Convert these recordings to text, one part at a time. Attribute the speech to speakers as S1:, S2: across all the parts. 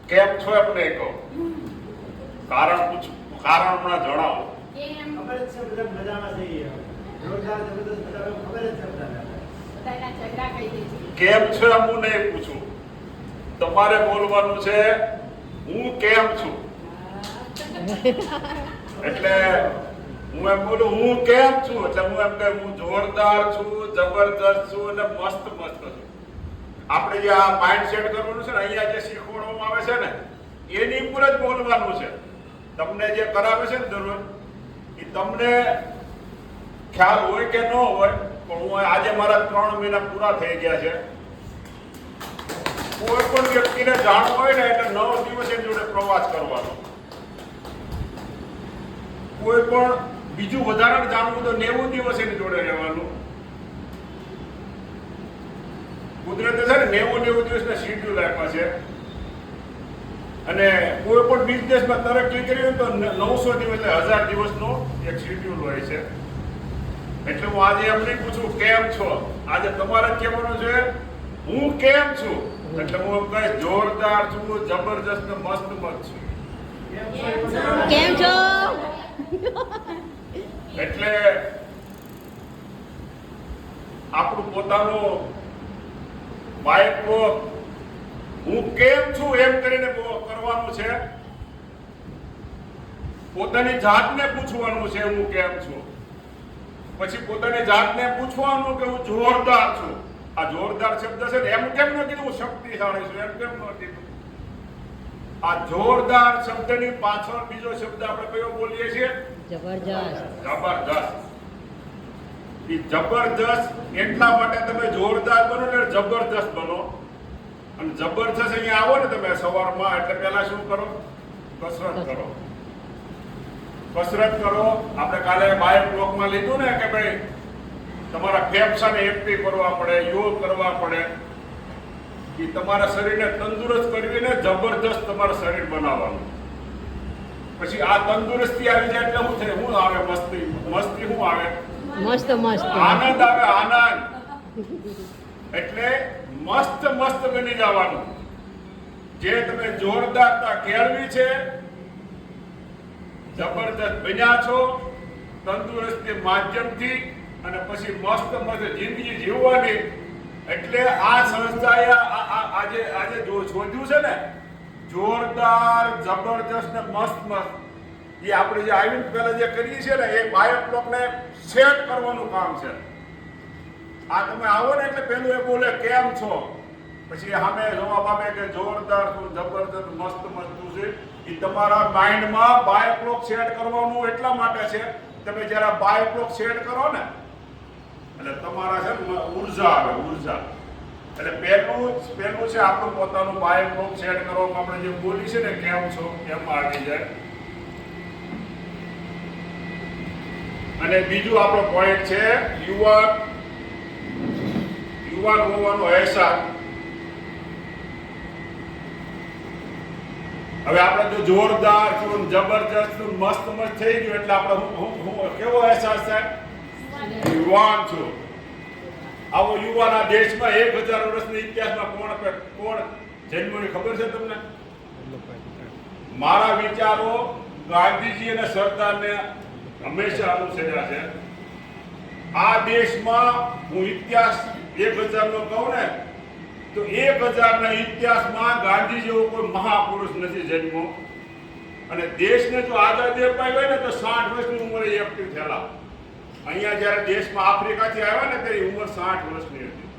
S1: કેમ છો એમ નહીં કહો, કારણ પૂછ, કારણ હમણાં જણાવો.
S2: ખબર જ છે બધા મજામાં છીએ. જોરદાર જબરદસ્ત બધા ખબર જ છે બધાને. બધાના ઝઘડા કહી દે છે.
S1: કેમ છો એમ હું નહીં પૂછું, તમારે બોલવાનું છે હું કેમ છું. એટલે હું એમ બોલું હું કેમ છું એટલે હું એમ કહું હું જોરદાર છું, જબરદસ્ત છું અને મસ્ત મસ્ત છું. આપણે જે આ માઇન્ડ સેટ કરવાનું છે ને, અહીંયા જે શીખવાડવામાં આવે છે ને એની ઉપર જ બોલવાનું છે. તમને જે કરાવે છે ને દરરોજ એ તમને ખ્યાલ હોય કે ન હોય, પણ હું આજે મારા 3 મહિના પૂરા થઈ ગયા છે. કોઈ પણ વ્યક્તિને જાણવું હોય ને એટલે 9 દિવસ એની જોડે પ્રવાસ કરવાનો. કોઈ પણ બીજું વધારે જાણવું તો 90 દિવસ એની જોડે રહેવાનું. કુદરતે છે ને 90 દિવસના શેડ્યુલ આપ્યા છે, અને કોઈ પણ બિઝનેસમાં તરક્કી કરી હોય તો 900 દિવસ એટલે 1000 દિવસનો એક શેડ્યુલ હોય છે. એટલે હું આજે એમ નહીં પૂછું કેમ છો, આજે તમારે કહેવાનું છે હું કેમ છું. એટલે હું એમ કહીશ જોરદાર છું, જબરજસ્ત ને મસ્ત મસ્ત છું.
S3: કેમ છો?
S1: એટલે આપણું પોતાનું બાઇકનો હું કેમ છું એમ કરીને કરવાનું છે. પોતાની જાતને પૂછવાનું છે હું કેમ છું. પછી પોતાની જાતને પૂછવાનું કે હું જોરદાર છું. આ જોરદાર શબ્દ છે ને એમ કેમ ન કીધું હું શક્તિશાળી છું, એમ કેમ ન કીધું. આ જોરદાર શબ્દની પાછળ બીજો શબ્દ આપણે કયો બોલીએ છીએ?
S3: જબરજસ્ત.
S1: જબરદસ્ત. એ જબરદસ્ત એટલા માટે તમે જોરદાર બનો ને જબરદસ્ત બનો. અને જબરદસ્ત અહીંયા આવો ને તમે સવારમાં એટલે પહેલા શું કરો? કસરત કરો. કસરત કરો. આપણે કાલે બાય બ્લોકમાં લીધું ને કે ભાઈ તમારા ફેફસાને એક્ટિવ કરવા પડે, યોગ કરવા પડે. એ તમારા શરીરને તંદુરસ્ત કરીને જબરદસ્ત તમારું શરીર બનાવવાનું. પછી આ તંદુરસ્તી આવી જાય એટલે શું થાય? શું આવે? મસ્તી. મસ્તી શું આવે?
S3: મસ્ત મસ્ત
S1: આનંદ આવે. આનંદ એટલે મસ્ત મસ્ત બની જવાનું. જે તમે જોરદારતા કેળવી છે, જબરદસ્ત બન્યા છો તંદુરસ્તી માધ્યમથી, અને પછી મસ્ત મસ્ત જિંદગી જીવવાની. એટલે આ સંસ્થાએ આજે શોધ્યું છે ને જોરદાર, જબરદસ્ત ને મસ્ત મસ્ત. એ આપણે જે આવીને પહેલા જે કરીએ છીએ ને એ બાયો બ્લોકને સેટ કરવાનું કામ છે. આ તમે આવો ને એટલે પેલું એ બોલે કેમ છો, પછી સામે જવાબ આપે કે જોરદાર છું, જબરદસ્ત, મસ્ત મસ્ત છે. એ તમારા માઇન્ડમાં બાયો બ્લોક સેટ કરવાનું એટલા માટે છે. તમે જ્યારે બાયો બ્લોક સેટ કરો ને એટલે તમારા છે ને ઉર્જા આવે, ઉર્જા. એટલે પહેલું છે આપણું પોતાનું બાયો બ્લોક સેટ કરવામાં આપણે જે બોલી છે ને કેમ છો એમાં આવી જાય. અને બીજું આપણો પોઈન્ટ છે યુવાન હોવાનો અહેસાસ. હવે આપણે જો જોરદાર છું, જબરજસ્ત છું, મસ્ત મસ્ત થઈ ગયું એટલે આપણે કેવો અહેસાસ થાય? યુવાન છું. આવો યુવાન આ દેશમાં 1000 વર્ષના ઇતિહાસમાં કોણ જન્મ્યું ખબર છે તમને? મારા વિચારો ગાંધીજી અને સરદારને હંમેશા અનુસર્યા છે. આ દેશમાં હું ઇતિહાસ 1000 નો કહું ને તો 1000 ના ઇતિહાસમાં ગાંધી જેવો કોઈ મહાપુરુષ નથી જન્મ્યો. અને દેશને જો આઝાદી અપાઈ હોય ને તો 60 વર્ષની ઉંમરે એક્ટિવ થયેલા. અહીંયા જ્યારે દેશમાં આફ્રિકાથી આવ્યા ને તેની ઉંમર 60 વર્ષની હતી.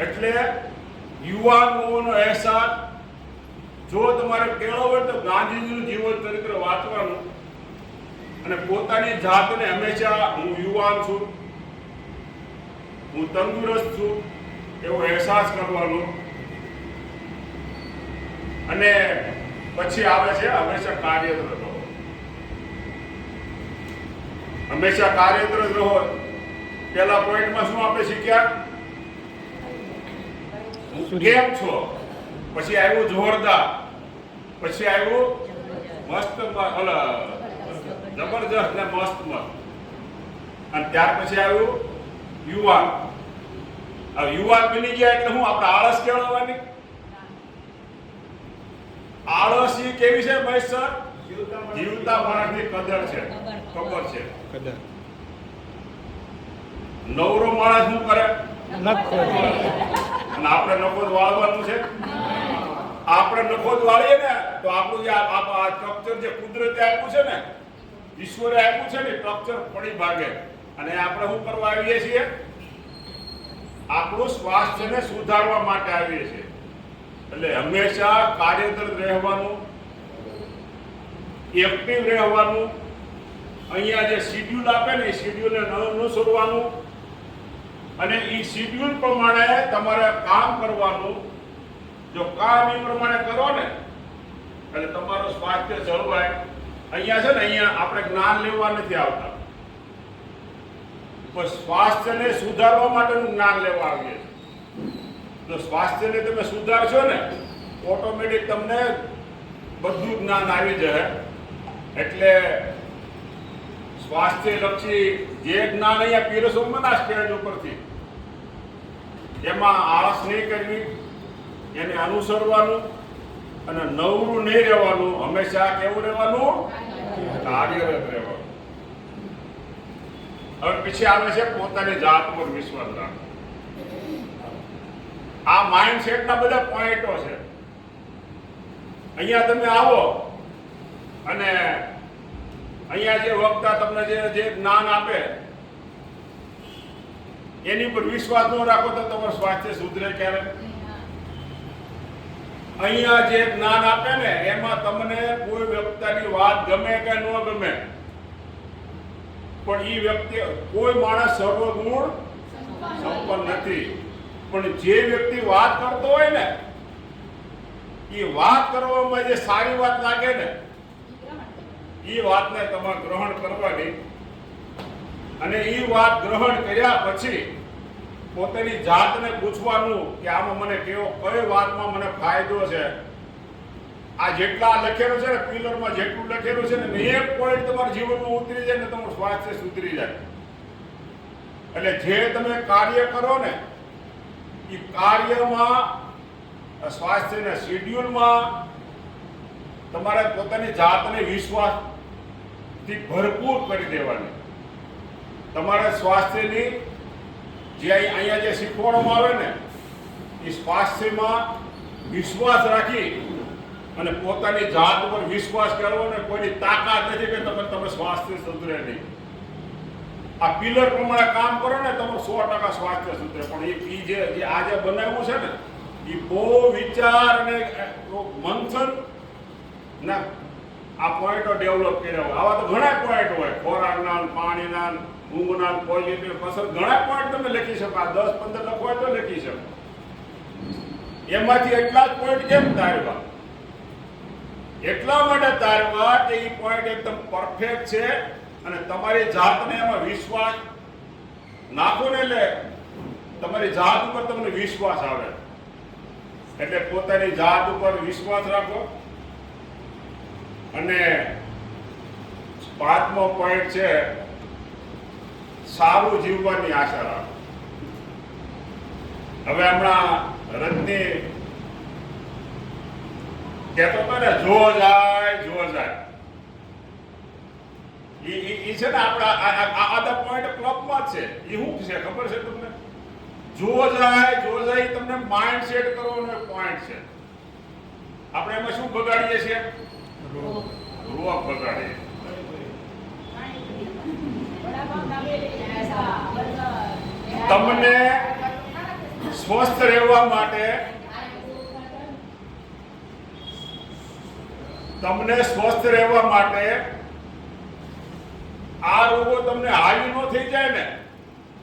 S1: એટલે યુવાન હોવાનો અહેસાસ જો તમારે કેળવવો હોય તો ગાંધીજીનું જીવન ચરિત્ર વાંચવાનું અને પોતાની જાતને હંમેશા હું યુવાન છું, હું તંદુરસ્ત છું એવો અહેસાસ કરવાનો. અને પછી આવે છે હંમેશા કાર્યરત રહો. હંમેશા કાર્યરત રહો. પહેલા પોઈન્ટમાં શું આપણે શીખ્યા? કેમ છો. પછી આવ્યું જોરદાર, પછી આવ્યું મસ્ત જબરજસ્ત ને મસ્ત મસ્ત, અને ત્યાર પછી આવ્યું યુવાન. હવે યુવાન બની ગયા એટલે હું આપણે આળસ કેળવવાની. કેવી છે મહેશ સર?
S2: જીવતા માણસ-
S1: જીવતા માણસની કદર છે, ખબર છે.
S4: કદર
S1: નવરો માણસ શું કરે?
S4: નખો
S1: અને આપણે નખો જ વાળવાનું છે. આપણે નખો જ વાળીએ ને તો આપણું જે આ સ્ટ્રક્ચર જે કુદરતે આપ્યું છે ને, ઈશ્વરે આપ્યું છે ને, સ્ટ્રક્ચર પડી ભાગે. અને આપણે શું કરવા આવીએ છીએ? આપણું સ્વાસ્થ્યને સુધારવા માટે આવીએ છીએ. એટલે હંમેશા કાર્યરત રહેવાનું, એક્ટિવ રહેવાનું. અહીંયા જે શિડ્યુલ આપે ને એ શિડ્યુલને અનુસરવાનું અને એ શિડ્યુલ પ્રમાણે તમારે કામ કરવાનું. જો કામ એ પ્રમાણે કરો ને એટલે તમારું સ્વાસ્થ્ય જળવાય. અહીંયા છે ને, અહીંયા આપણે જ્ઞાન લેવા નથી આવતા, પણ સ્વાસ્થ્યને સુધારવા માટેનું જ્ઞાન લેવા આવીએ છીએ. જો સ્વાસ્થ્યને તમે સુધારશો ને ઓટોમેટિક તમને બધું જ્ઞાન આવી જાય. એટલે સ્વાસ્થ્ય લક્ષી જે જ્ઞાન અહીંયા પીરસવામાં ના સ્ટેજ ઉપરથી, એમાં આળસ નહીં કરવી, એને અનુસરવાનું અને નવરું નહીં રહેવાનું. હંમેશા કેવું રહેવાનું? કાર્યરત રહેવાનું. હવે પછી આવે છે પોતાની જાત પર વિશ્વાસ રાખવો. આ માઇન્ડસેટના બધા પોઈન્ટો છે. અહીંયા તમે આવો અને અહીંયા જે વક્તા તમને જે જ્ઞાન આપે એની પર વિશ્વાસ ન રાખો તો તમારું સ્વાસ્થ્ય સુધરે ક્યારે? અહીંયા જે જ્ઞાન આપે ને એમાં તમને કોઈ વ્યક્તિની વાત ગમે કે ન ગમે, પણ એ વ્યક્તિ, કોઈ માણસ સર્વગુણ સંપન્ન નથી, પણ જે વ્યક્તિ વાત કરતો હોય ને એ વાત કરવામાં જે સારી વાત લાગે ને એ વાતને તમારે ગ્રહણ કરવાની. અને એ વાત ગ્રહણ કર્યા પછી પોતાની જાતને પૂછવાનું કે આમાં મને કઈ વાતમાં મને ફાયદો છે. આ જેટલા લખેલું છે ને પિલરમાં, જેટલું લખેલું છે ને એક પોઈન્ટ તમારા જીવનમાં ઉતરી જાય ને તમારું સ્વાસ્થ્ય સુધરી જાય. એટલે જે તમે કાર્ય કરો ને એ કાર્યમાં, સ્વાસ્થ્યના શેડ્યુલમાં તમારે પોતાની જાતને વિશ્વાસથી ભરપૂર કરી દેવાની. તમારે સ્વાસ્થ્યની જે અહીંયા જે શીખવાડવામાં આવે ને એ સ્વાસ્થ્યમાં વિશ્વાસ રાખી અને પોતાની જાત ઉપર વિશ્વાસ કરવો ને કોઈની તાકાત નથી કે તમે સ્વાસ્થ્ય સુધરે નહીં. આ પિલર પ્રમાણે કામ કરો ને તમારું 100% સ્વાસ્થ્ય સુધરે. પણ એ જે આજે બનાવ્યું છે ને એ બહુ વિચાર અને મંથન ના આ પોઈન્ટો ડેવલપ કર્યા હોય. આવા તો ઘણા પોઈન્ટ હોય, ખોરાકના, પાણીના, ઊંઘના, પોઝિટિવ પસંદ, ઘણા પોઈન્ટ તમે લખી શકો. આ 10-15 લખો હોય તો લખી શકો. એમાંથી એટલા જ પોઈન્ટ કેમ તારવા? એટલા માટે તારવા કે એ પોઈન્ટ એકદમ પરફેક્ટ છે અને તમારી જાતને એમાં વિશ્વાસ નાખો ને એટલે તમારી જાત ઉપર તમને વિશ્વાસ આવે. એટલે પોતાની જાત ઉપર વિશ્વાસ રાખો. અને 5મો પોઈન્ટ છે સારું જીવવાની આશા રાખો. હવે હમણાં રજની કહેતો હતો ને, જો જાય ઈ છે ને આપણા આ પોઈન્ટ ક્લબમાં જ છે. એ શું છે ખબર છે તમને? જો જાય તમને માઇન્ડ સેટ કરવાનો પોઈન્ટ છે. આપણે એમાં શું બગાડીએ છીએ? રોગ બગાડીએ. તમને સ્વસ્થ રહેવા માટે, આ રોગો તમને હાવી ન થઈ જાય ને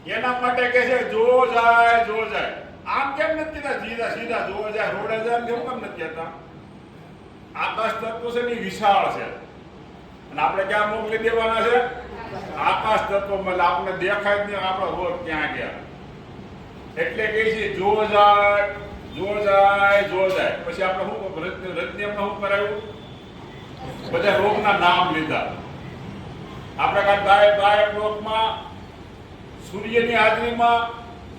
S1: એના માટે કહે છે જો જાય. આમ કેમ નથી કહેતા સીધા જો જાય, રોડે જાય કેમ નથી કહેતા? આકાશ તત્વ છે ને વિશાળ છે અને આપણે ક્યાં મોકલી દેવાના છે? આકાશ તત્વમાં. આપણે દેખાય જ નહીં આપણો રોગ ક્યાં ગયા. એટલે કહે છે જો જાય. પછી આપણે શું રજનીમાં શું કરાયું? બધા રોગના નામ લીધા. આપણે ગાયક લોકમાં સૂર્યની હાજરીમાં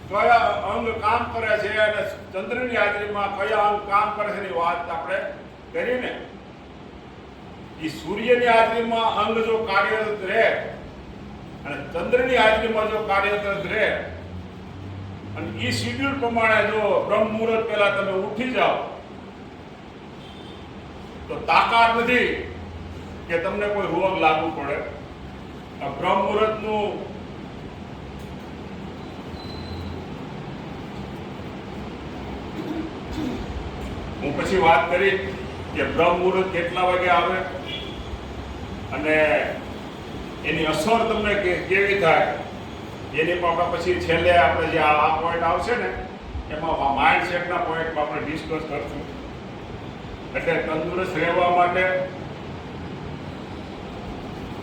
S1: કયા અંગ કામ કરે છે અને ચંદ્રની હાજરીમાં કયા અંગ કામ કરે છે એની વાત આપણે કરીને એ સૂર્યની હાજરીમાં અંગ જો કાર્યરત રહે અને ચંદ્રની હાજરીમાં જો કાર્યરત રહે અને એ શિડ્યુલ પ્રમાણે જો બ્રહ્મ મુહૂર્ત પહેલા તમે ઉઠી જાઓ તો તાકાત નથી કે તમને કોઈ રોગ લાગુ પડે. આ બ્રહ્મ મુહૂર્તનું હું પછી વાત કરી કે બ્રહ્મ મુહૂર્ત કેટલા વાગે આવે અને એની અસર તમને કેવી થાય એની પણ આપણે પછી છેલ્લે આપણે જે આ પોઈન્ટ આવશે ને એમાં માઇન્ડ સેટના પોઈન્ટમાં આપણે ડિસ્કસ કરશું. એટલે તંદુરસ્ત રહેવા માટે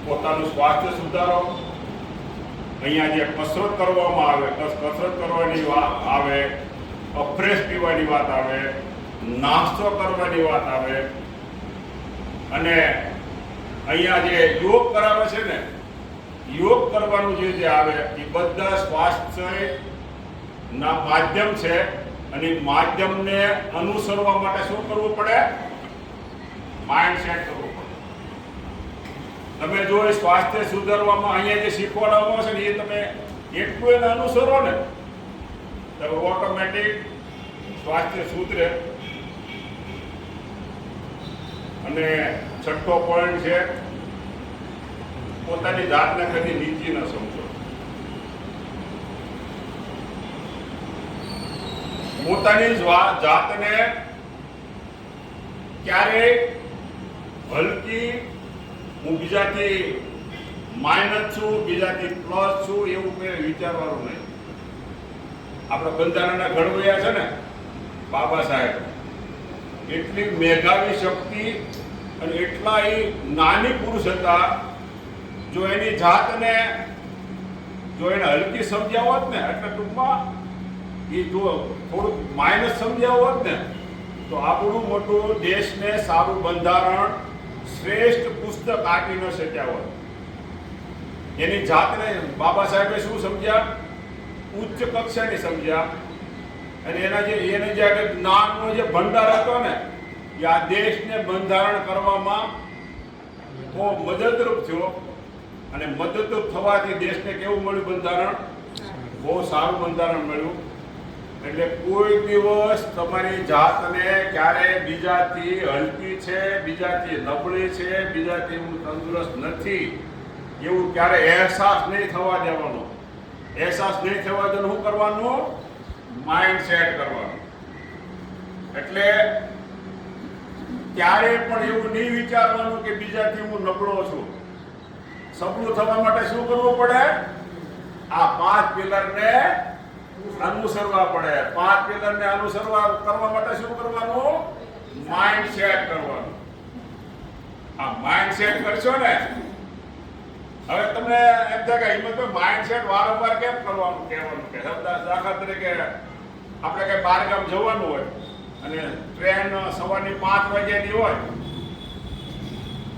S1: પોતાનું સ્વાસ્થ્ય સુધારો, અહીંયા જે કસરત કરવામાં આવે, કસરત કરવાની વાત આવે, અફ્રેશ પીવાની વાત આવે, નાસ્તો કરવાની વાત આવે, અને અહીંયા જે યોગ કરાવે છે ને, યોગ કરવાનું જે આવે એ બધા સ્વાસ્થ્યના માધ્યમ છે. અને માધ્યમને અનુસરવા માટે શું કરવું પડે? માઇન્ડ સેટ કરવું પડે. તમે જો એ સ્વાસ્થ્ય સુધારવામાં અહીંયા જે શીખવાડવામાં છે ને એ તમે એટલું એને અનુસરો ને તો ઓટોમેટિક સ્વાસ્થ્ય સુધરે. અને છઠ્ઠો પોઈન્ટ છે પોતાની જાતને કદી નીચી ન સમજો. પોતાની જાતને ક્યારેય હલકી, હું બીજાથી માઇનસ છું, બીજાથી પ્લસ છું એવું કંઈ વિચારવાનું નહીં. આપણા બંધારણના ઘડવૈયા છે ને બાબા સાહેબ, એટલી મેધાવી શક્તિ અને એટલા એ નાની પુરુષ હતા. જો એની જાતને જો એને હલકી સમજ્યા હોત ને, એટલે ટૂંકમાં એ જો થોડુંક માઇનસ સમજ્યા હોત ને તો આપણું મોટું દેશને સારું બંધારણ, શ્રેષ્ઠ પુસ્તક આપી ન શક્યા હોત. એની જાતને બાબા સાહેબે શું સમજ્યા? ઉચ્ચ કક્ષાની સમજ્યા. અને એને જે જ્ઞાનનો જે ભંડાર હતો ને એ આ દેશને બંધારણ કરવામાં બહુ મદદરૂપ થયો. અને મદદરૂપ થવાથી દેશને કેવું મળ્યું બંધારણ? બહુ સારું બંધારણ મળ્યું. એટલે કોઈ દિવસ તમારી જાતને ક્યારે બીજાથી હલકી છે, બીજાથી નબળી છે, બીજાથી હું તંદુરસ્ત નથી એવું ક્યારે અહેસાસ નહીં થવા દેવાનો. અહેસાસ નહીં થવા દેવાનો શું કરવાનું? માઇન્ડ સેટ કરવાનું. એટલે ક્યારે પણ એવું નહીં વિચારવાનું કે બીજાથી હું નબળો છું. સબળું થવા માટે શું કરવું પડે? આ 5 પિલરને અનુસરવા પડે. 5 પિલરને અનુસરવા કરવા માટે શું કરવાનું? માઇન્ડ સેટ કરવાનું. આ માઇન્ડ સેટ કરશો ને, હવે તમને એમ થાય કે હિંમતભાઈ માઇન્ડ સેટ વારંવાર કેમ કરવાનું કહેવાનું? કે દાખલા તરીકે આપણે કઈ બહાર ગામ જવાનું હોય અને ટ્રેન સવારની 5 વાગ્યાની હોય,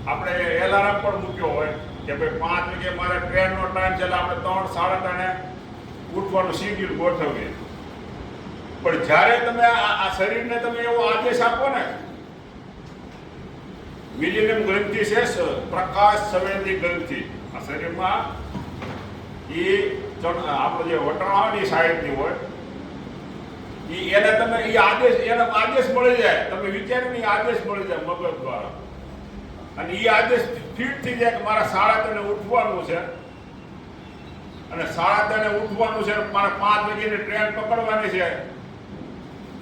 S1: આપણે એલાર્મ પણ મૂક્યો હોય કે ભાઈ 5 વાગે મારે ટ્રેનનો ટાઈમ છે, એટલે આપણે 3, 3:30 ઉઠવાનું શેડ્યુલ ગોઠવીએ. પણ જ્યારે તમે આ શરીરને તમે એવો આદેશ આપો ને, મિલિયન ગ્રંથિ છે, પ્રકાશ સંવેદી ગ્રંથિ આ શરીરમાં, એ આપણે જે વટણાની સાઈડની હોય એને તમે એ આદેશ મળી જાય. તમે વિચારીને આદેશ મળી જાય મગજ દ્વારા. અને એ આદેશ ફિટ થઈ જાય કે મારા 3:30 ઉઠવાનું છે અને 3:30 ઉઠવાનું છે, મારે 5 વાગ્યાની ટ્રેન પકડવાની છે.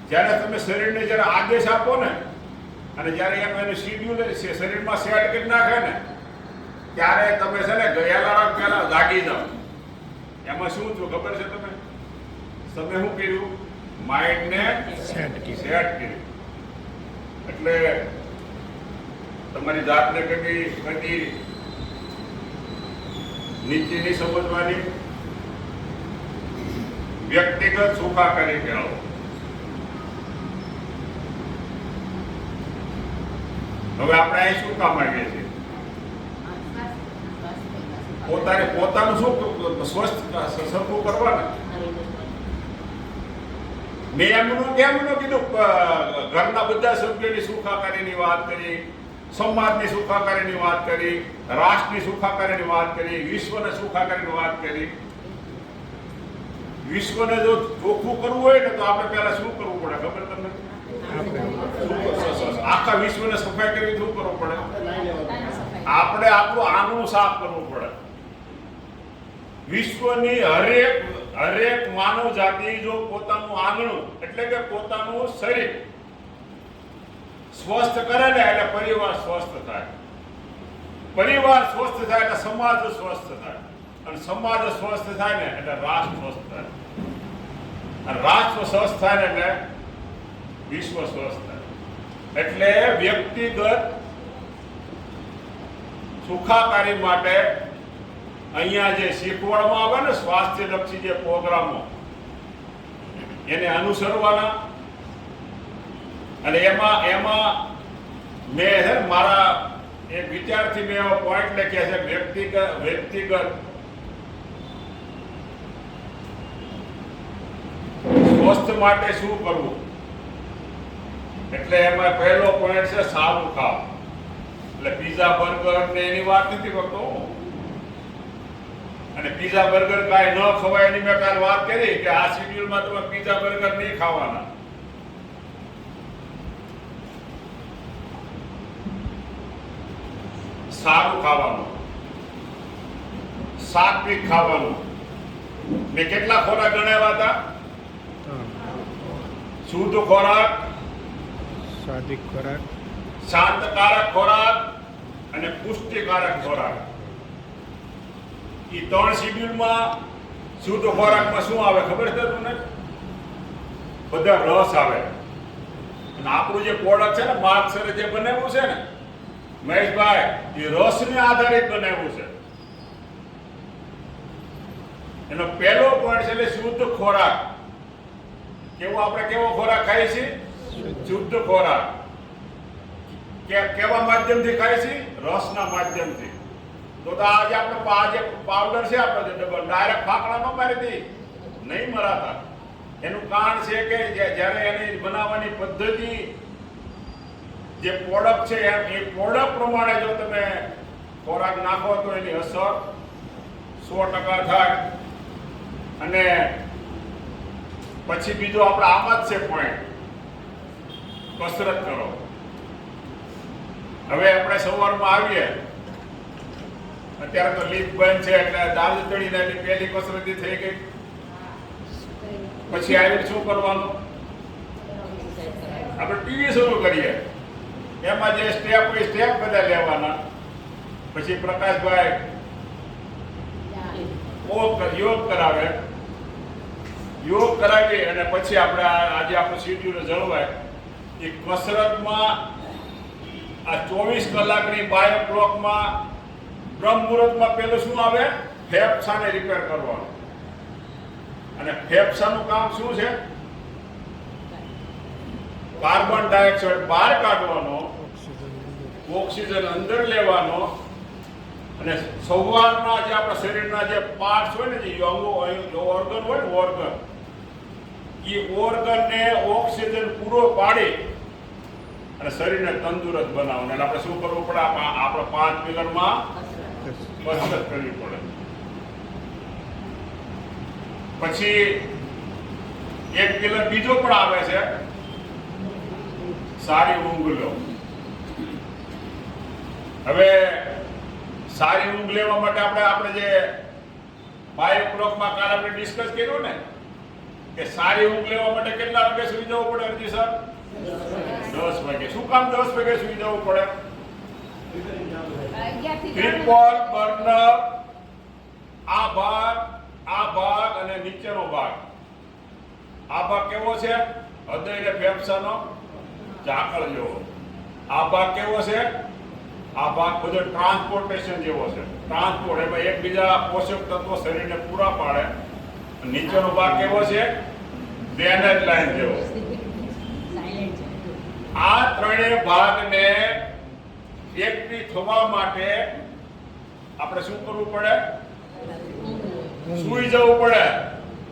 S1: જ્યારે તમે શરીરને જ્યારે આદેશ આપો ને અને જ્યારે એનું શેડ્યુલ શરીરમાં સેટ કરી નાખે ને, ત્યારે તમે છે ને ગયેલા પહેલા જાગી જાઓ. એમાં શું થયું ખબર છે? તમે શું કર્યું? માઇન્ડને સેટ કર્યું. એટલે તમારી જાતને કદી નીચે નહીં સમજવાની. વ્યક્તિગત સુખાકારી કહેવાય. હવે આપણે અહીં શું કામ આવીએ છીએ? પોતાનું શું સ્વસ્થ સરખું કરવાના. મેં એમનું કેમ ન કીધું? ઘરના બધા સભ્યોની સુખાકારીની વાત કરી, સમાજની સુખાકારીની વાત કરી, રાષ્ટ્રની સુખાકારીની વાત કરી, વિશ્વને સુખાકારીની વાત કરી. વિશ્વને જો ચોખ્ખું કરવું હોય ને તો આપણે પહેલા શું કરવું પડે ખબર તમને? આખા વિશ્વને સફાઈ કરવી શું કરવું પડે? આપણે આપણું આંગણું સાફ કરવું પડે. વિશ્વની હરેક માનવ જાતિ જો પોતાનું આંગણું એટલે કે પોતાનું શરીર સ્વસ્થ કરે ને એટલે પરિવાર સ્વસ્થ થાય. પરિવાર સ્વસ્થ થાય એટલે સમાજ સ્વસ્થ થાય, અને સમાજ સ્વસ્થ થાય ને એટલે રાષ્ટ્ર સ્વસ્થ થાય, અને રાષ્ટ્ર સ્વસ્થ થાય ને એટલે વિશ્વ સ્વસ્થ થાય. એટલે વ્યક્તિગત સુખાકારી માટે અહીંયા જે શીખવાડવામાં આવે ને સ્વાસ્થ્યલક્ષી જે પ્રોગ્રામો એને અનુસરવાના. અને એમાં મેં છે મારા એક વિચારથી મેં એવો પોઈન્ટ લખ્યા છે, વ્યક્તિગત સ્વસ્થ માટે શું કરવું. એટલે એમાં પહેલો પોઈન્ટ છે સારું ખાવ. એટલે પીઝા બર્ગર ને એની વાત નથી કરતો. અને પીઝા બર્ગર કાંઈ ન ખવાય એની મેં કાલે વાત કરી કે આ શેડ્યુલમાં તમે પીઝા બર્ગર નહીં ખાવાના. સારું ખાવાનું, સાત્વિક ખાવાનું. મેં કેટલા ખોરાક ગણાવ્યા હતા? શુદ્ધ ખોરાક,
S4: સાત્વિક ખોરાક,
S1: શાંતકારક ખોરાક અને પુષ્ટિકારક ખોરાક. એ 3 શેડ્યુલમાં શુદ્ધ ખોરાકમાં શું આવે ખબર છે તમને? બધા રસ આવે. અને આપણું જે પ્રોડક્ટ છે ને માર્ક્સરે જે બનાવ્યું છે ને મહેશભાઈ, એ રસને આધારિત બનાવ્યું છે. એનો પહેલો પોઈન્ટ છે એટલે શુદ્ધ ખોરાક. આપણે કેવો ખોરાક ખાઈએ છીએ? શુદ્ધ ખોરાક. કેવા માધ્યમથી ખાઈએ છીએ? રસના માધ્યમથી. તો આજે આપણે પાવડર છે આપણે જે ડબલ ડાયરેક્ટ ફાકડા ન મારી દે, નહીં મરાતા. એનું કારણ છે કે જ્યારે એની બનાવવાની પદ્ધતિ જે પ્રોડક્ટ છે એ પ્રોડક્ટ પ્રમાણે જો તમે ખોરાક નાખો તો એની અસર 100% થાય. અને પછી બીજો આપણે આમ જ છે પોઈન્ટ, કસરત કરો. હવે આપણે સવારમાં આવીએ, અત્યારે તો લીપ બંધ છે એટલે દાલ ચડીને એની પહેલી કસરત થઈ ગઈ. પછી આવીને શું કરવાનું? આપણે ટીવી શરૂ કરીએ, એમાં જે સ્ટેપ હોય સ્ટેપ બધા લેવાના. પછી પ્રકાશભાઈ યોગ કરાવે, યોગ કરાવી અને પછી આપણે આજે આપણું શેડ્યુલ જળવાય. એ કસરતમાં આ 24 કલાકની બાયો ક્લોકમાં બ્રહ્મ મુહૂર્તમાં પેલું શું આવે? ફેફસાને રિપેર કરવાનું. અને ફેફસાનું કામ શું છે? કાર્બન ડાયોક્સાઇડ બહાર કાઢવાનો, ઓક્સિજન અંદર લેવાનો. અને સવારના જે આપણા શરીરના જે પાર્ટ્સ હોય ને, જે અંગો ઓર્ગન હોય ને, ઓર્ગન, એ ઓર્ગનને ઓક્સિજન પૂરો પાડી અને શરીરને તંદુરસ્ત બનાવવાનું. એટલે આપણે શું કરવું પડે? આપણે 5 પિલરમાં કસરત કરવી પડે. પછી એક પિલર બીજો પણ આવે છે, સારી ઊંઘ લો. હવે સારી ઊંઘ લેવા માટે આપણે જે બાયો ક્લોકમાં કાલ આપણે ડિસ્કસ કર્યું ને કે સારી ઊંઘ લેવા માટે કેટલા વાગે સુઈ જવું પડે? અરજી સર 10 વાગે. શું કામ 10 વાગે સુઈ જવું પડે? ટ્રિપલ બર્નર, આ ભાગ અને નીચેનો ભાગ. આ ભાગ કેવો છે? હૃદય અને ફેફસાનો ઝાકળ જેવો. આ ભાગ કેવો છે? આ ભાગ બધો ટ્રાન્સપોર્ટેશન જેવો છે. ટ્રાન્સપોર્ટ, એમાં એકબીજા પોષક તત્વો શરીરને પૂરા પાડે. નીચેનો ભાગ કેવો છે? ડ્રેનેજ લાઈન જેવો. આ ત્રણેય ભાગને એક્ટિવ થવા માટે આપણે શું કરવું પડે? સૂઈ જવું પડે,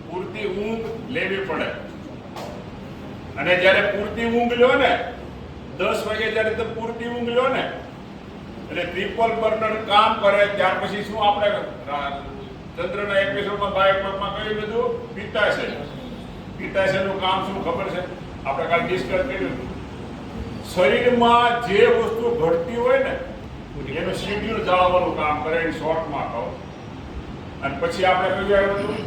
S1: પૂરતી ઊંઘ લેવી પડે. અને જ્યારે પૂરતી ઊંઘ લો ને, 10 વાગે જ્યારે તમે પૂરતી ઊંઘ લો ને એટલે ટ્રિપલ બર્નર કામ કરે ત્યાર પછી શું આપણે ચંદ્રના એપિસોડમાં બાયોમાં કહ્યું બધું પિત્તાશયનું કામ શું ખબર છે? આપણે કાલ ડિસ્કસ કર્યું હતું. શરીરમાં જે વસ્તુ ઘટતી હોય ને એનું શેડ્યુલ જાળવવાનું કામ કરે, એ શોર્ટમાં કહું. અને પછી આપણે કહ્યું આવ્યું હતું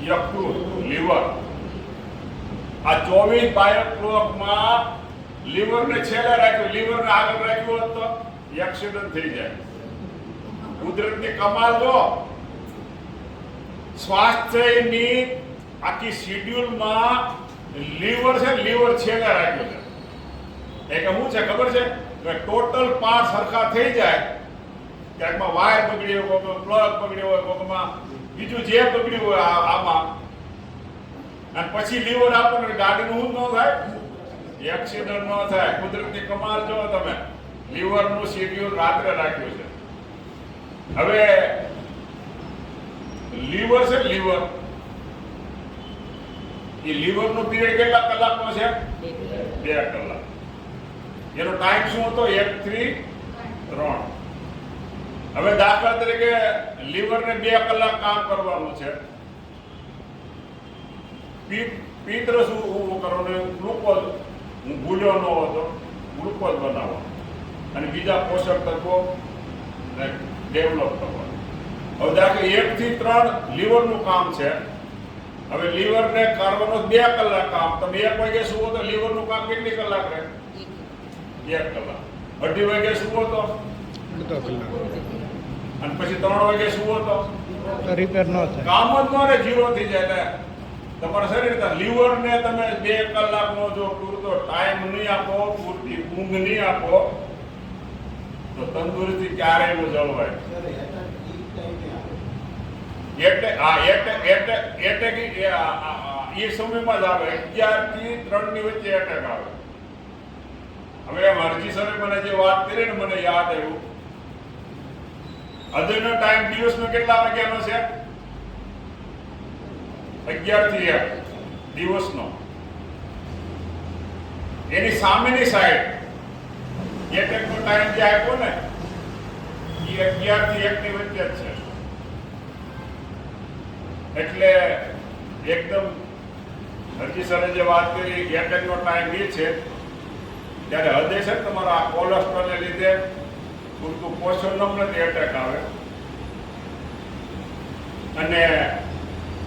S1: યકૃત, લીવર. આ 24 બાયો ક્લોકમાં લીવરને છેલ્લે રાખ્યું, લીવરને આગળ રાખ્યું હોત તો એક્સિડન્ટ થઈ જાય. કુદરતની કમાલ જો સ્વાસ્થ્યની આખી શેડ્યુલમાં લીવર છે, લીવર છેલ્લે રાખ્યું છે. એટલે શું છે ખબર છે કે ટોટલ 5 સરખા થઈ જાય, ક્યાંકમાં વાયર બગડી હોય, કોઈમાં પ્લગ બગડી હોય, કોઈમાં બીજું જે બગડ્યું હોય આમાં, અને પછી લીવર આપણને ગાડીનું શું ન થાય, એક્સિડન્ટ ન થાય. કુદરતની કમાલ જો તમે, લીવરનું શેડ્યુલ રાત્રે રાખ્યું છે. હવે લીવર છે, લીવર એ લીવરનો પીરિયડ કેટલા કલાકનો છે? 2 કલાક. એનો ટાઈમ શું હતો? 1 થી 3. હવે દાખલા તરીકે લીવરને 2 કલાક કામ કરવાનું છે. પિત્ત શું કરવાનું? ગ્લુકોઝ, હું ભૂલ્યો ન હતો, ગ્લુકોઝ બનાવવાનો અને બીજા પોષક તત્વો ડેવલપ કરવાનું. હવે દાખલા 1 થી 3 લીવરનું કામ છે. હવે લીવરને કરવાનું 2 કલાક કામ. તમે 1 વાગે સુવો તો લીવરનું કામ કેટલી કલાક રહે? 1 કલાક. 2:30 વાગે સુવો તો
S4: અડધો કલાક.
S1: અને પછી 3 વાગે સુવો તો
S4: રિપેર ન થાય.
S1: કામ જ ન રહે, જીરો થઈ જાય. એટલે તમારા શરીર લીવરને તમે 2 કલાકનો જો પૂરતો ટાઈમ નહીં આપો, પૂરતી ઊંઘ નહીં આપો તો તંદુરસ્તી ક્યારેય ન જળવાય. એટેક એ સમયમાં જ આવે, 11 થી 3 ની વચ્ચે એટેક આવે. હવે હરજી સરે મને જે વાત કરી ને મને યાદ આવ્યું, હૃદયનો ટાઈમ દિવસનો કેટલા વાગ્યાનો છે? 11 થી 1 દિવસનો. એની સામેની સાઈડ એટેકનો ટાઈમ જે આપ્યો ને એ 11 થી 1 ની વચ્ચે જ છે. એટલે એકદમ હરજી સરે જે વાત કરી, એટેકનો ટાઈમ એ છે ત્યારે હૃદય છે તમારા કોલેસ્ટ્રોલને લીધે પૂરતું પોષણ ન મળે એટેક આવે. અને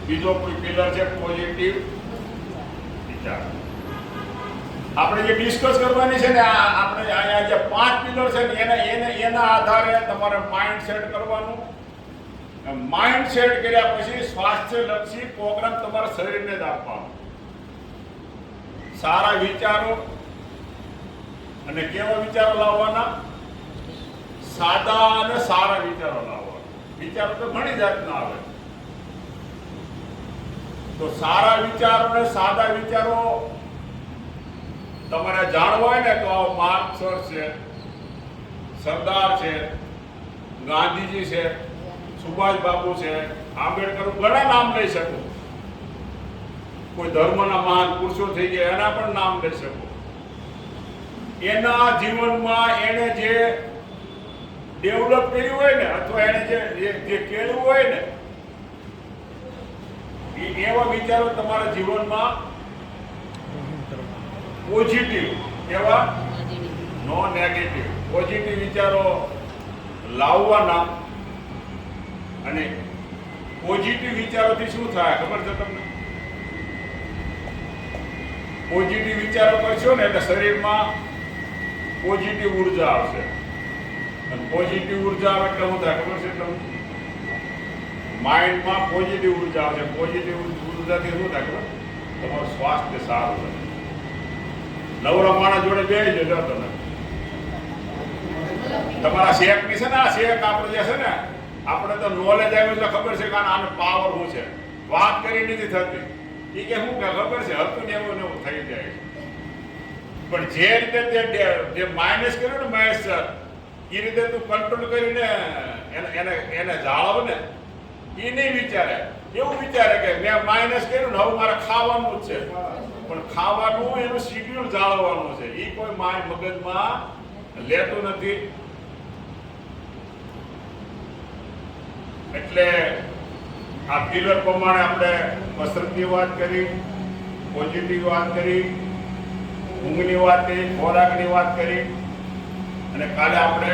S1: બીજો કોઈ પિલર છે પોઝિટિવ વિચાર. આપણે જે ડિસ્કસ કરવાની છે ને, આપણે અહીંયા જે 5 પિલર છે ને એના આધારે તમારે માઇન્ડ સેટ કરવાનું. માઇન્ડ સેટ કર્યા પછી સ્વાસ્થ્યલક્ષી પ્રોગ્રામ તમારા શરીરને જ આપવાનો. સારા વિચારો અને કેવા વિચારો લાવવાના? સાદા અને સારા વિચારો લાવવાના. વિચારો તો ઘણી જાતના આવે, તો સારા વિચારો અને સાદા વિચારો તમારે જાણવા હોય ને તો આવો માર્કસર છે, સરદાર છે, ગાંધીજી છે, સુભાષ બાબુ છે, આંબેડકર, ઘણા નામ લઈ શકો. કોઈ ધર્મના મહાન પુરુષો થઈ ગયા એના પણ નામ લઈ શકો. એના જીવનમાં એને જે ડેવલપ કર્યું હોય ને, અથવા એને જે કેળવું હોય ને, એવા વિચારો તમારા જીવનમાં પોઝિટિવ, એવા નો નેગેટિવ, પોઝિટિવ વિચારો લાવવાના. અને પોઝિટિવ વિચારોથી શું થાય ખબર છે તમને? પોઝિટિવ વિચારો કરશો ને એટલે શરીરમાં પોઝિટિવ ઉર્જા આવશે. અને પોઝિટિવ ઉર્જા આવે એટલે શું થાય ખબર છે તમને? માઇન્ડમાં પોઝિટિવ ઉર્જા આવશે. પોઝિટિવ ઉર્જાથી શું થાય ખબર? તમારું સ્વાસ્થ્ય સારું રહે. નવરા માણસ જોડે બેસી જજો તમે. તમારા શેકની છે ને, આ શેક આપણે જે છે ને, આપણે તો નોલેજ આવ્યું એટલે ખબર છે કે આનો પાવર શું છે. વાત કરી નથી થતી. એ કે શું કે ખબર છે, હતું ને એવું ને એવું થઈ જાય. પણ જે રીતે જે માઇનસ કર્યું ને મહેશ સર, એ રીતે તું કંટ્રોલ કરીને એને જાળવ ને, એ નહીં વિચારે. એવું વિચારે કે મેં માઇનસ કર્યું ને, હવે મારે ખાવાનું જ છે. પણ ખાવાનું એનું શેડ્યુલ જાળવવાનું છે. એ કોઈ મગજમાં લેતું નથી. એટલે આ પિલર પ્રમાણે આપણે કસરતની વાત કરી, પોઝિટિવ વાત કરી, ઊંઘની વાત કરી, ખોરાકની વાત કરી અને કાલે આપણે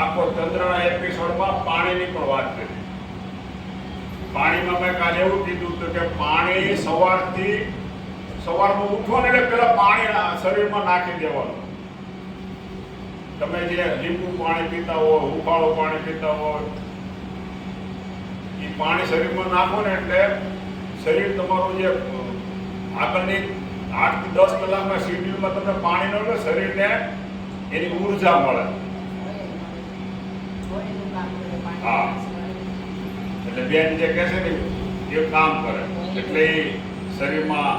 S1: આખો તંત્રના એપિસોડમાં પાણીની પણ વાત કરી. પાણીમાં મેં કાલે એવું કીધું હતું કે પાણી સવારમાં ઉઠો ને એટલે પેલા પાણી શરીરમાં નાખી દેવાનું. તમે જે લીંબુ પાણી પીતા હોય, ઉકાળો પાણી પીતા હોય, એ પાણી શરીરમાં નાખો ને એટલે શરીર તમારું જે આગળની 8 થી 10 કલાકના શેડ્યુલમાં તમને પાણી ન મળે, શરીરને એની ઉર્જા મળે. હા, એટલે બેન જે કહે છે ને એ કામ કરે. એટલે એ શરીરમાં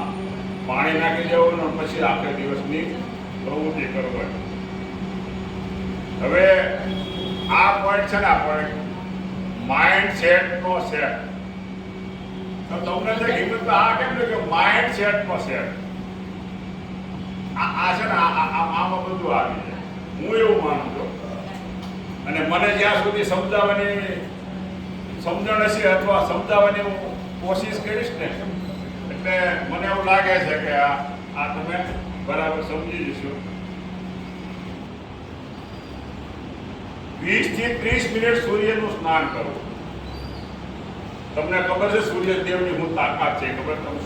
S1: પાણી નાખી દેવાનું અને પછી આખા દિવસની પ્રવૃત્તિ કરવાની. હવે આ પોઈન્ટ છે ને, આ પોઈન્ટ માઇન્ડ સેટ નો સેટ. તો તમને જે હિંમત આ કેમ કે માઇન્ડ સેટ નો સેટ આ છે ને, આમાં બધું આવી જાય. હું એવું માનું છું અને મને જ્યાં સુધી સમજાવવાની સમજણ હશે અથવા સમજાવવાની હું કોશિશ કરીશ ને, એટલે મને એવું લાગે છે કે આ તમે બરાબર સમજી જશો. 20 થી 30 મિનિટ સૂર્યનું સ્નાન કરો. તમને ખબર છે સૂર્યદેવની શું તાકાત છે? ખબર તમને?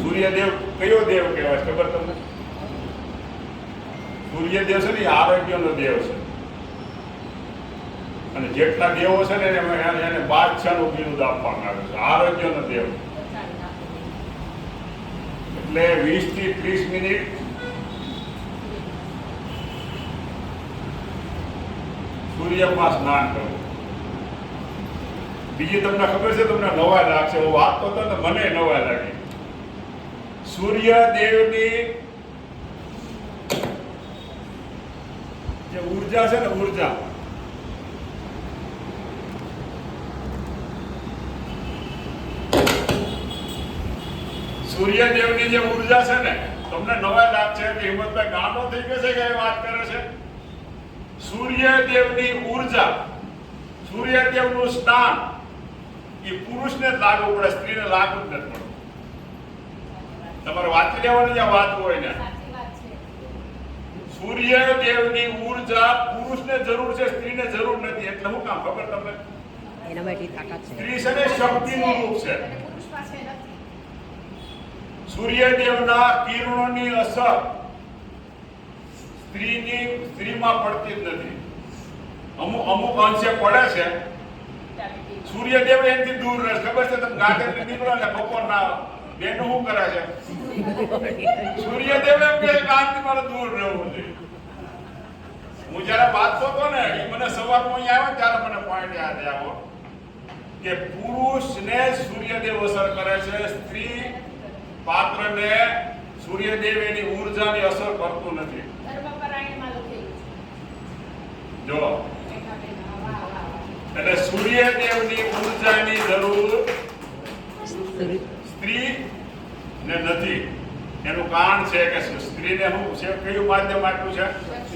S1: સૂર્યદેવ કયો દેવ કહેવાય ખબર તમને? સૂર્યદેવ છે ને એ આરોગ્યનો દેવ છે. અને જેટલા દેવો છે ને એને બાદશાહનું બિરુદ આપવામાં આવે છે, આરોગ્યનો દેવ. એટલે 20 થી 30 મિનિટ સૂર્યમાં સ્નાન કરવું. બીજી તમને ખબર છે, તમને નવાઈ લાગશે, હું વાત કરતો તો મને નવાઈ લાગી. સૂર્યદેવની જે ઉર્જા છે ને, ઉર્જા સૂર્યદેવની જે ઉર્જા છે ને, તમને નવાઈ લાગશે કે હિંમતભાઈ ગાંડો થઈ ગયો છે કે એ વાત કરે છે. સૂર્યદેવની ઉર્જા, સૂર્યદેવનું સ્નાન એ પુરુષને જ લાગુ પડે, સ્ત્રીને લાગુ જ નથી પડતું. તમારે વાંચી લેવાની જ્યાં વાત હોય ને, સૂર્યદેવની ઉર્જા પુરુષને જરૂર છે, સ્ત્રીને જરૂર નથી. એટલે શું કામ ખબર તમને?
S3: એના માટે તાકાત છે.
S1: સ્ત્રી છે ને શક્તિનું રૂપ છે. સૂર્યદેવના કિરણોની અસર સ્ત્રીમાં પડતી જ નથી. અમુક અંશે પડે છે. સૂર્યદેવ એનાથી દૂર રહે. ખબર છે તમે? ગાર્ડન નીકળો ને બપોરના બેનો શું કરે છે? સૂર્યદેવ એમ કે ગાંધી મારે દૂર રહેવું છે. હું જયારે વાંચતો હતો ને, એ મને સવારમાં અહીંયા આવ્યો ત્યારે મને પોઈન્ટ યાદ આવ્યો કે પુરુષને સૂર્યદેવ અસર કરે છે, સ્ત્રી પાત્રને સૂર્યદેવ એની ઉર્જાની અસર કરતું નથી. જો એટલે સૂર્યદેવની ઉર્જાની જરૂર સ્ત્રી ને નથી. એનું કારણ છે કે સ્ત્રીને શું છે, કયું માધ્યમ આટલું છે?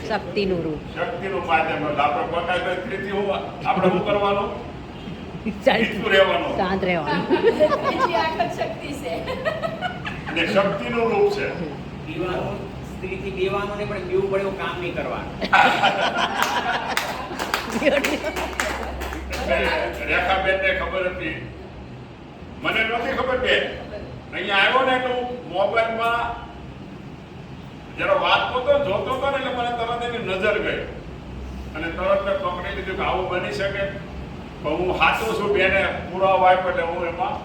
S3: શક્તિનું રૂપ.
S1: શક્તિનું માધ્યમ. આપણે પ્રકાશભાઈ સ્ત્રીથી હું આપણે શું કરવાનું? જીતું રહેવાનું,
S3: શાંત રહેવાનું.
S1: અને શક્તિનું રૂપ છે.
S5: દીવાનું સ્ત્રીથી દેવાનું ને પણ દેવું પડે એવું કામ નહીં કરવાનું.
S1: રેખાબેનને ખબર હતી, મને નહોતી ખબર. બેન અહીંયા આવ્યો ને એટલે હું મોબાઈલમાં જરા વાત કરતો જોતો હતો ને, એટલે મને તરત એની નજર ગઈ અને તરત મેં પકડી લીધું કે આવું બની શકે. પણ હું સાચો છું, બેને પુરાવા આપ્યો એટલે હું એમાં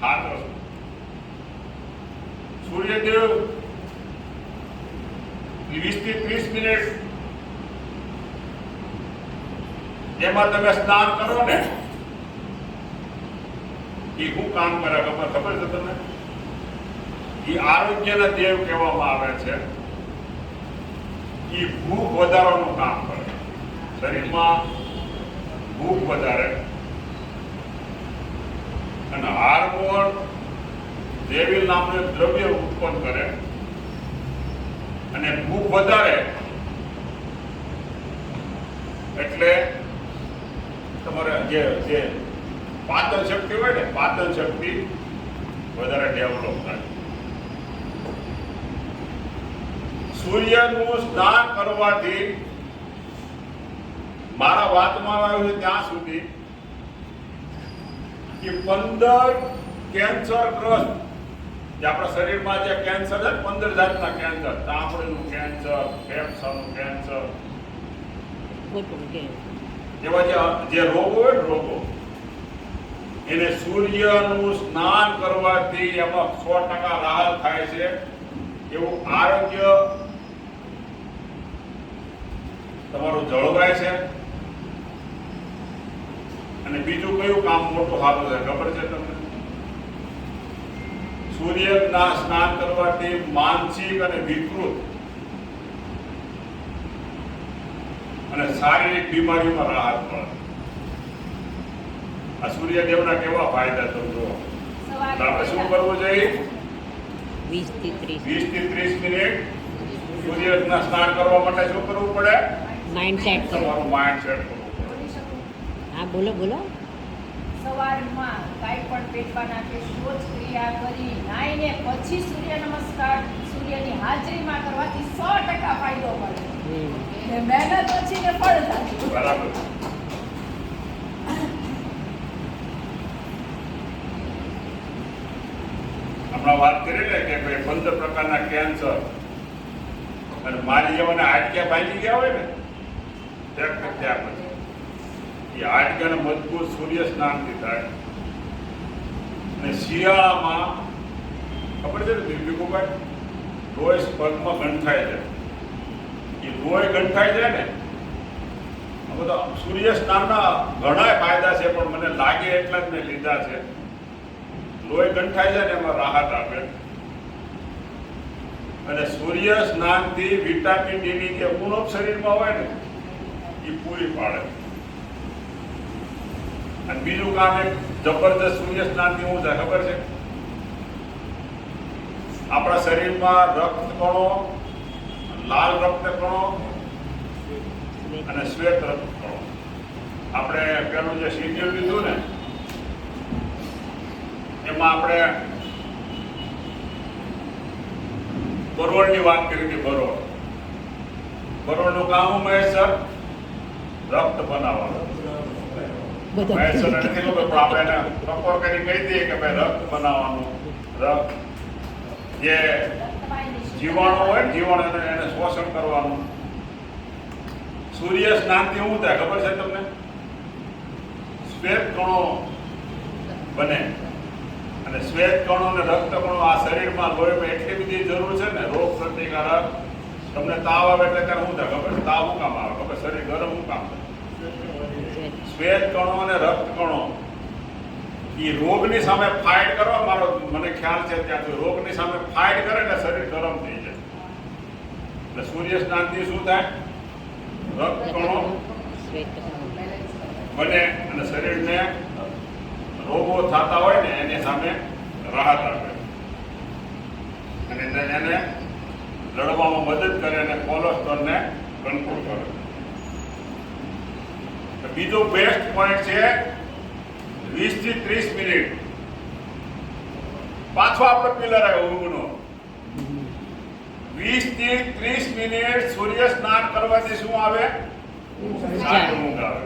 S1: સાચો છું. સૂર્યદેવ 20 થી 30 મિનિટ એમાં તમે સ્નાન કરો ને, એ શું કામ કરે ખબર છે તમને? એ આરોગ્યના દેવ કહેવામાં આવે છે. એ ભૂખ વધારવાનું કામ કરે. શરીરમાં ભૂખ વધારે અને હાર્મોન દેવીલ નામનું દ્રવ્ય ઉત્પન્ન કરે અને ભૂખ વધારે એટલે જે પાચન શક્તિ હોય ને પાચન શક્તિ વધારે ડેવલપ થાય. સૂર્યનું સ્નાન કરવાથી મારા વાતમાં આવ્યું છે ત્યાં સુધી કે 15 કેન્સરગ્રસ્ત જે આપણા શરીરમાં જે કેન્સર છે 15 જાતના કેન્સર, ચામડીનું કેન્સર, ફેફસાનું કેન્સર, એવા જે રોગો હોય ને રોગો એને સૂર્યનું સ્નાન કરવાથી એમાં 100% રાહત થાય છે. એવું આરોગ્ય તમારું જળવાય છે. અને બીજું કયું કામ મોટું સારું છે ખબર છે તમને? સૂર્યના સ્નાન કરવાથી માનસિક અને વિકૃત અને શારીરિક બીમારીમાં રાહત મળે. આ સૂર્યદેવના કેવા ફાયદા તમે જુઓ. આપણે શું કરવું જોઈએ?
S3: 20 થી 30
S1: મિનિટ સૂર્યના સ્નાન કરવા માટે શું કરવું પડે?
S3: માઇન્ડ સેટ કરો.
S1: તમારું માઇન્ડ સેટ કરવું પડે.
S3: હા બોલો બોલો.
S6: સવારમાં કાંઈ પણ પેટમાં નાખે શૌચ ક્રિયા કરી નાઈને પછી સૂર્ય નમસ્કાર સૂર્યની હાજરીમાં કરવાથી 100% ફાયદો મળે. ને મહેનત ઓછી ને ફળ સાચું.
S1: બરાબર. હમણાં વાત કરી ને કે ભાઈ 15 પ્રકારના કેન્સર અને મારી જેવાને હાડક્યા ભાંગી ગયા હોય ને ત્યાં પછી એ હાડકાને મજબૂત સૂર્ય સ્નાનથી થાય. અને શિયાળામાં ખબર છે ને દીપીકુભાઈ લોહી પગમાં ગંઠાઈ જાય. એ લોહી ગંઠાઈ જાય ને આ બધા સૂર્ય સ્નાનના ઘણા ફાયદા છે પણ મને લાગે એટલા જ મેં લીધા છે. લોહી ગંઠાઈ જાય ને એમાં રાહત આપે. અને સૂર્ય સ્નાનથી વિટામિન ડી ની જે ઉણપ શરીરમાં હોય ને એ પૂરી પાડે. અને બીજું કામ એક જબરદસ્ત સૂર્ય સ્નાનથી શું થાય ખબર છે? આપણા શરીરમાં રક્તકણો, લાલ રક્તકણો અને શ્વેત રક્તકણો, આપણે પેલું જે શિડ્યુલ લીધું ને એમાં આપણે બરોળની વાત કરી હતી. બરોળનું કામ શું મહેશ સર? રક્ત બનાવવાનું. મહેશ સર નથી ખબર પણ આપણે એને ટકોર કરી કહી દઈએ કે ભાઈ રક્ત બનાવવાનું. રક્ત જે જીવાણુ હોય ને જીવાણુ એને શોષણ કરવાનું. સૂર્ય સ્નાનથી શું થાય ખબર છે તમને? શ્વેત કણો બને. અને શ્વેત કણો અને રક્ત કણો આ શરીરમાં લોહીમાં એટલી બધી જરૂર છે ને રોગ પ્રતિકારક. તમને તાવ આવે એટલે ત્યારે શું થાય ખબર? તાવ શું કામ આવે ખબર? શરીર ગરમ શું કામ થાય? શ્વેત કણો અને રક્ત કણો એ રોગની સામે ફાઇટ કરવા મારો મને ખ્યાલ છે ત્યાંથી રોગની સામે ફાઇટ કરે ને શરીર ગરમ થઈ જાય. એટલે સૂર્ય સ્નાનથી શું થાય? રક્ત કણો બને અને શરીરને રોગો થતા હોય ને એની સામે રાહત આપે અને એને લડવામાં મદદ કરે અને કોલેસ્ટ્રોલને કંટ્રોલ કરે. બીજો બેસ્ટ પોઈન્ટ છે 20 થી 30 મિનિટ. પાછો આપણે પિલર આવ્યો ઊંઘનો. 20 થી 30 મિનિટ સૂર્ય સ્નાન કરવાથી શું આવે? સારી ઊંઘ આવે.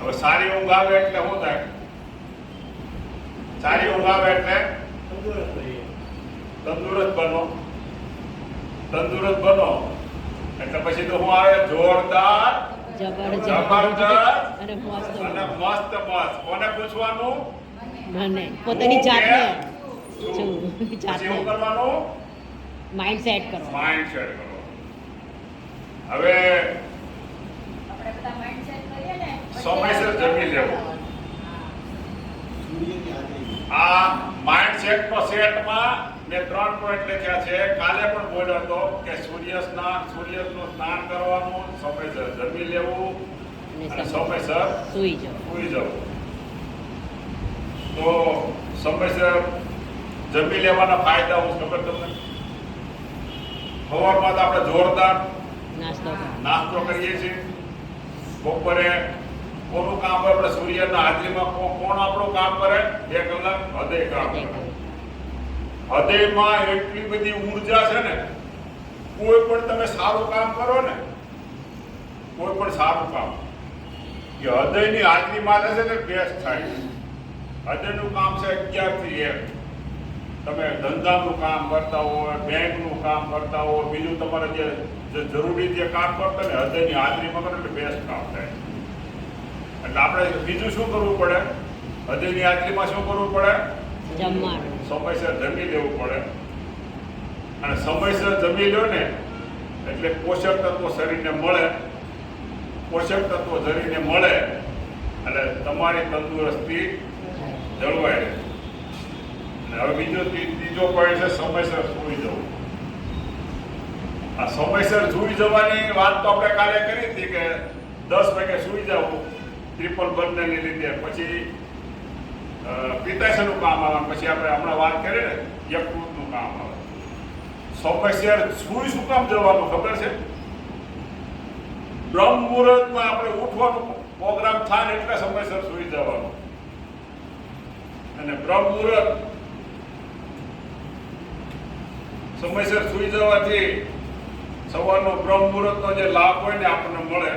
S1: હવે સારી ઊંઘ આવે એટલે શું થાય? સારી ઊંઘ આવે એટલે તંદુરસ્ત બનો. તંદુરસ્ત બનો એટલે પછી તો શું આવે? જોરદાર,
S3: જબરજસ્ત
S1: અને
S3: અને મસ્ત.
S1: મસ્ત. કોને પૂછવાનું?
S3: મને પોતાની જાતને
S1: પછી
S3: જાતને
S1: શું કરવાનું?
S3: માઇન્ડ સેટ કરો.
S1: માઇન્ડ સેટ કરો. હવે
S6: આપણે બધા માઇન્ડ સેટ કરીએ ને
S1: સમયસર જમી લેવું. આ માઇન્ડ સેટ નો સેટમાં મેં 3 પોઈન્ટ લખ્યા છે. કાલે પણ બોલ્યો હતો કે સૂર્યનું સ્નાન કરવાનું, સમયસર જમી લેવું અને સમયસર
S3: સૂઈ જાઓ.
S1: સૂઈ જવું. તો સમયસર જમી લેવાના ફાયદા હું ખબર તમને? સવારમાં તો આપણે જોરદાર
S3: નાસ્તો કરો.
S1: નાસ્તો કરીએ છીએ. બપોરે કોનું કામ હોય? આપણે સૂર્યના હાજરીમાં કોણ આપણું કામ કરે? 2 કલાક હૃદય કામ કરે. હૃદયમાં એટલી બધી ઊર્જા છે ને, કોઈ પણ તમે સારું કામ કરો ને, કોઈ પણ સારું કામ એ હૃદયની હાજરીમાં થશે ને બેસ્ટ થાય. હૃદયનું કામ છે 11 થી 1. તમે ધંધાનું કામ કરતા હોય, બેંકનું કામ કરતા હોય, બીજું તમારે જે જરૂરી જે કામ કરતા ને હૃદયની હાજરીમાં કરો એટલે બેસ્ટ કામ થાય. એટલે આપણે બીજું શું કરવું પડે? હૃદયની હાજરીમાં શું કરવું પડે?
S3: જમવાનું.
S1: સમયસર જમી લેવું પડે. અને સમયસર જમી લ્યો ને એટલે પોષક તત્વો શરીરને મળે. પોષક તત્વો શરીરને મળે એટલે તમારી તંદુરસ્તી જળવાય રહે. અને હવે ત્રીજો પોઈન્ટ છે સમયસર સૂઈ જવું. આ સમયસર સૂઈ જવાની વાત તો આપણે કાલે કરી હતી કે 10 વાગે સૂઈ જવું ટ્રિપલ બર્નની લીધે. પછી પિત્તાશયનું કામ આવે, પછી આપણે હમણાં વાત કરી ને યકૃતનું કામ આવે. સમયસર સૂઈ શું કામ જવાનું ખબર છે? બ્રહ્મ મુહૂર્તમાં આપણે ઉઠવાનું પ્રોગ્રામ થાય ને એટલે સમયસર સૂઈ જવાનું. અને બ્રહ્મ મુહૂર્ત સમયસર સૂઈ જવાથી સવારનો બ્રહ્મ મુહૂર્તનો જે લાભ હોય ને આપણને મળે.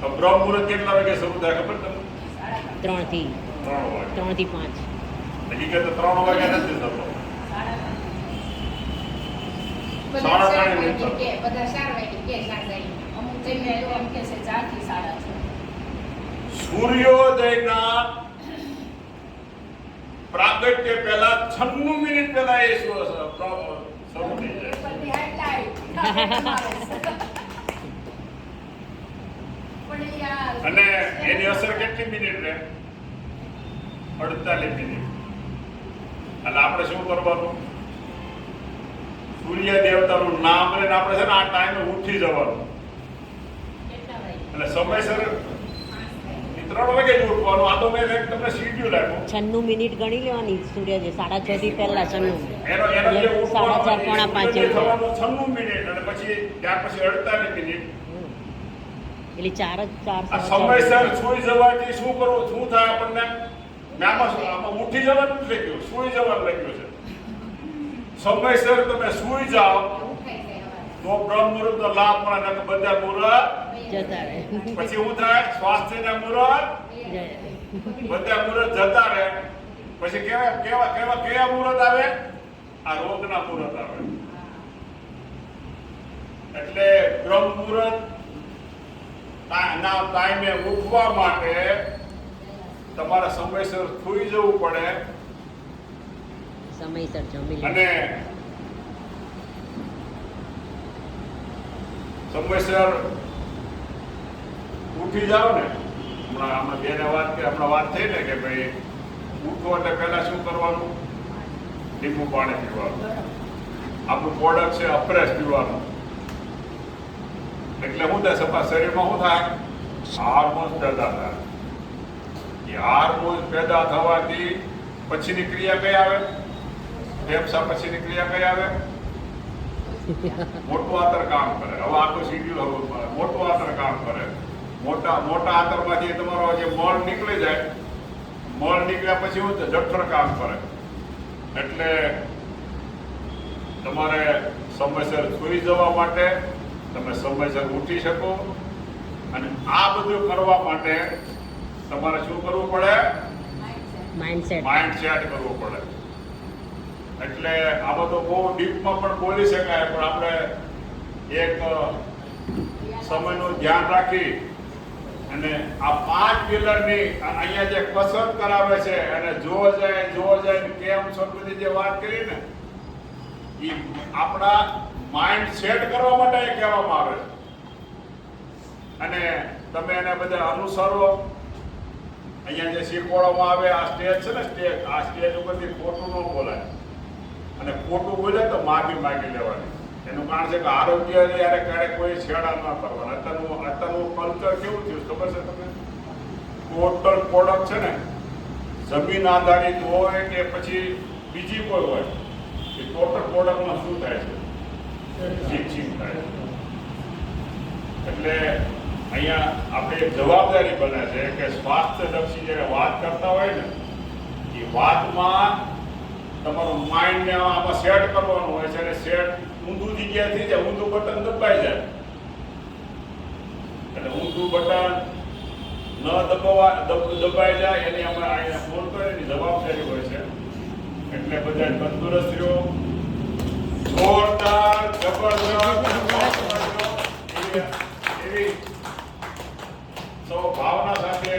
S1: તો બ્રહ્મ મુહૂર્ત કેટલા વાગે શરૂ થાય ખબર તમને?
S3: 3 થી
S1: 3 વાગે.
S3: 5.
S1: હકીકત તો 3 વાગે નથી થતો.
S6: બધા 4
S1: 3:30
S6: વાગે કે, બધા 4 વાગે કે, 4 અમુક જગ્યાએ એમ કે છે 4 થી 6:30.
S1: સૂર્યોદયના પ્રાગટ્ય પહેલા 96 મિનિટ પહેલા એ શરૂ થઈ જાય.
S6: ઉપરથી highlight. પણ યાર
S1: અને એની અસર કેટલી મિનિટ રહે? 48 મિનિટ. એટલે આપણે શું કરવાનું? સૂર્ય દેવતાનું નામ લઈને આપણે છે ને આ ટાઈમે ઉઠી જવાનું.
S6: કેટલા વાગે?
S1: એટલે સમયસર 3 વાગે જ ઉઠવાનું. આ તો મેં તમને શીડ્યુલ આપ્યું.
S3: 96 મિનિટ ગણી લેવાની સૂર્યોદય 6:30 થી પહેલા 96.
S1: એનો જે ઉઠવાનું
S3: 4:30 પોણા 5
S1: સૂર્યોદય થવાનું 96 મિનિટ અને પછી ત્યાર પછી 48 મિનિટ.
S3: એટલે 4
S1: આ સમયસર સૂઈ જવાથી શું કરવું? શું થાય આપણને? મેં આમાં ઉઠી જવાનું જ લખ્યું, સૂઈ જવાનું લખ્યું છે. સમયસર તમે સૂઈ જાઓ
S6: ઉઠાઈ જાય હવે.
S1: તો બ્રહ્મ મુહૂર્તનો લાભ મળે. નકર બધા મુહૂર્ત
S3: જતા રહે.
S1: પછી શું થાય? સ્વાસ્થ્યના મુહૂર્ત બધા મુહૂર્ત જતા રહે. પછી કેવા મુહૂર્ત આવે? આ રોગના મુહૂર્ત આવે. એટલે બ્રહ્મ મુહૂર્ત ના ટાઈમે ઉઠવા માટે તમારે સમયસર સૂઈ જવું પડે.
S3: સમયસર જમી લે.
S1: અને સમયસર ઉઠી જાઓ ને. હમણાં બેને વાત થઈ ને કે ભાઈ ઉઠો એટલે પહેલા શું કરવાનું? લીંબુ પાણી પીવાનું. આપણું પ્રોડક્ટ છે અફ્રેશ પીવાનું. એટલે શું થાય? સપા શરીરમાં શું થાય? હાર્મોન્સ પેદા થાય. એ હાર્મોન્સ પેદા થવાથી પછીની ક્રિયા કઈ આવે? ફેફસા પછીની ક્રિયા કઈ આવે? મોટું આંતર કામ કરે. હવે આખું શિડ્યુલ મોટું આંતર કામ કરે. મોટા આંતરમાંથી તમારો જે મળ નીકળી જાય, મળ નીકળ્યા પછી શું? જઠર કામ કરે. એટલે તમારે સમયસર સૂઈ જવા માટે તમે સમયસર ઉઠી શકો. અને આ બધું કરવા માટે તમારે શું કરવું પડે?
S3: માઇન્ડસેટ
S1: કરવું પડે. એટલે આ બધું બહુ ડીપમાં પણ બોલી શકાય, પણ આપણે એક સમયનું ધ્યાન રાખી અને આ 5 પિલરની અહીંયા જે કસરત કરાવે છે અને જો જાય કેમ છો બધી જે વાત કરી ને એ આપણા માઇન્ડ સેટ કરવા માટે કહેવામાં આવે છે. અને તમે એને બધા અનુસરો. અહીંયા જે શીખવાડવામાં આવે આ સ્ટેજ છે ને, આ સ્ટેજ ઉપરથી ખોટું ન બોલાય. અને ખોટું બોલે તો માગી લેવાની. એનું કારણ છે કે આરોગ્ય યારે ક્યારેક કોઈ છેડા ન કરવાના. અત્યારનું કલ્ચર કેવું થયું ખબર છે તમને? ટોટલ પ્રોડક્ટ છે ને જમીન આધારિત હોય કે પછી બીજી કોઈ હોય, એ ટોટલ પ્રોડક્ટમાં શું થાય છે? ચીટિંગ થાય છે. એટલે અહીંયા આપણે એક જવાબદારી બને છે કે સ્વાસ્થ્યલક્ષી જ્યારે વાત કરતા હોય ને એ વાતમાં તમારું માઇન્ડને આમાં સેટ કરવાનું હોય છે અને સેટ ઊંધું જગ્યાએ થઈ જાય, ઊંધું બટન દબાઈ જાય. એટલે ઊંધું બટન ન દબાઈ જાય એની અમે અહીંયા ફોન કરે એની જવાબદારી હોય છે. એટલે બધા તંદુરસ્ત રહ્યો, જોરદાર જબરદસ્ત એવી સૌ ભાવના સાથે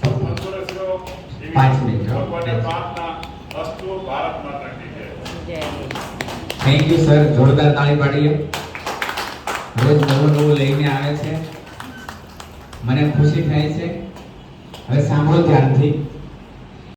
S1: તંદુરસ્ત રહ્યો એવી
S7: 5 મિનિટ.
S1: ભગવાનને પ્રાર્થના. અસ્તુ ભારત માતા કી જય.
S3: જય
S7: થેન્ક યુ સર, જોરદાર તાળી પાડીએ. રોજ નવું નવું લઈને આવે છે, મને ખુશી થાય છે. હવે સાંભળો ધ્યાનથી.